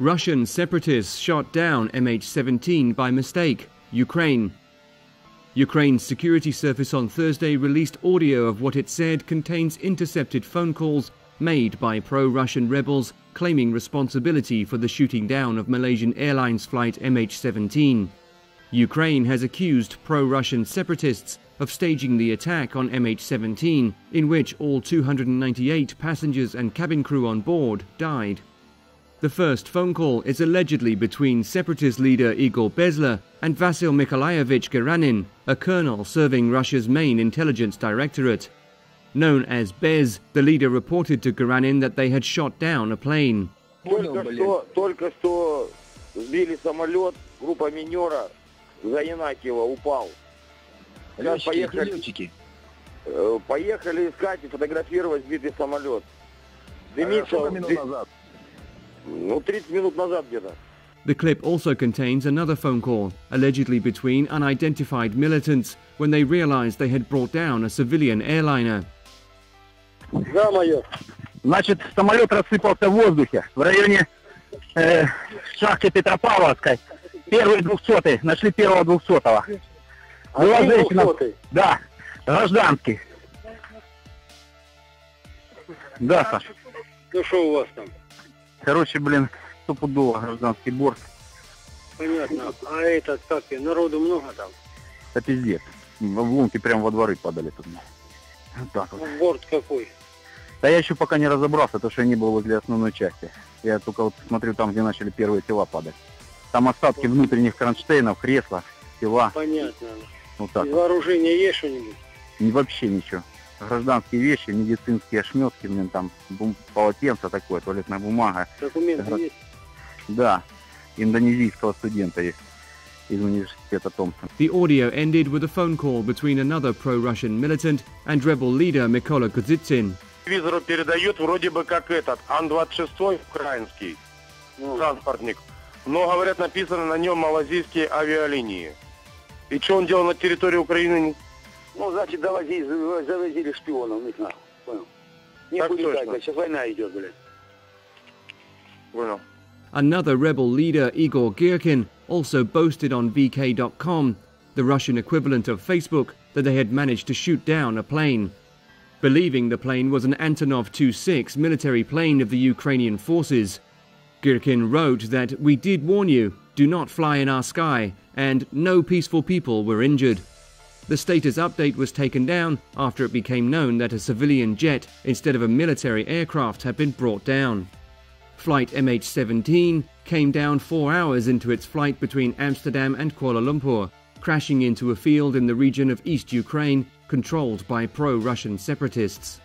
Russian separatists shot down MH17 by mistake, Ukraine. Ukraine's security service on Thursday released audio of what it said contains intercepted phone calls made by pro-Russian rebels claiming responsibility for the shooting down of Malaysian Airlines Flight MH17. Ukraine has accused pro-Russian separatists of staging the attack on MH17, in which all 298 passengers and cabin crew on board died. The first phone call is allegedly between separatist leader Igor Bezler and Vasyl Mykolaiovych Geranin, a colonel serving Russia's main intelligence directorate. Known as Bez, the leader reported to Geranin that they had shot down a plane. Только что сбили самолет, группа минера Заинакиева упал. Поехали искать и фотографировать сбитый самолет. Дымится. 30 минут назад где-то. The clip also contains another phone call, allegedly between unidentified militants, when they realized they had brought down a civilian airliner. Да, майор. Значит, самолет рассыпался в воздухе в районе шахты Петропавловской. Первый 200-й. Нашли первого 200-го. Была женщина. Да, гражданский. Да, Саша. Ну что у вас там? Короче, блин, стопудово гражданский борт. Понятно. А этот, как, народу много там? Да пиздец. В лунки прям во дворы падали тут. Вот так вот. Борт какой? Да я еще пока не разобрался, потому что я не был возле основной части. Я только вот смотрю там, где начали первые тела падать. Там остатки внутренних кронштейнов, кресла, тела. Понятно. Вот так. Из вооружения есть что-нибудь? Вообще ничего. Гражданские вещи, медицинские ошметки, блин, там полотенце такое, туалетная бумага. Документы есть? Да, индонезийского студента есть из университета Томпсон. The audio ended with a phone call between another pro-Russian militant and rebel leader Mykola Kozitsyn. Телевизору передают вроде бы как этот, Ан-26 украинский транспортник. Но, говорят, написано на нем малазийские авиалинии. И что он делал на территории Украины? Ну, значит, завозили шпионов, не знаю. Понял. Не будет так, сейчас война идет, блядь. Понял. Another rebel leader, Igor Geranin, also boasted on VK.com, the Russian equivalent of Facebook, that they had managed to shoot down a plane. Believing the plane was an Antonov Tu-6 military plane of the Ukrainian forces. Geranin wrote that, "We did warn you, do not fly in our sky, and no peaceful people were injured." The status update was taken down after it became known that a civilian jet instead of a military aircraft had been brought down. Flight MH17 came down 4 hours into its flight between Amsterdam and Kuala Lumpur, crashing into a field in the region of East Ukraine controlled by pro-Russian separatists.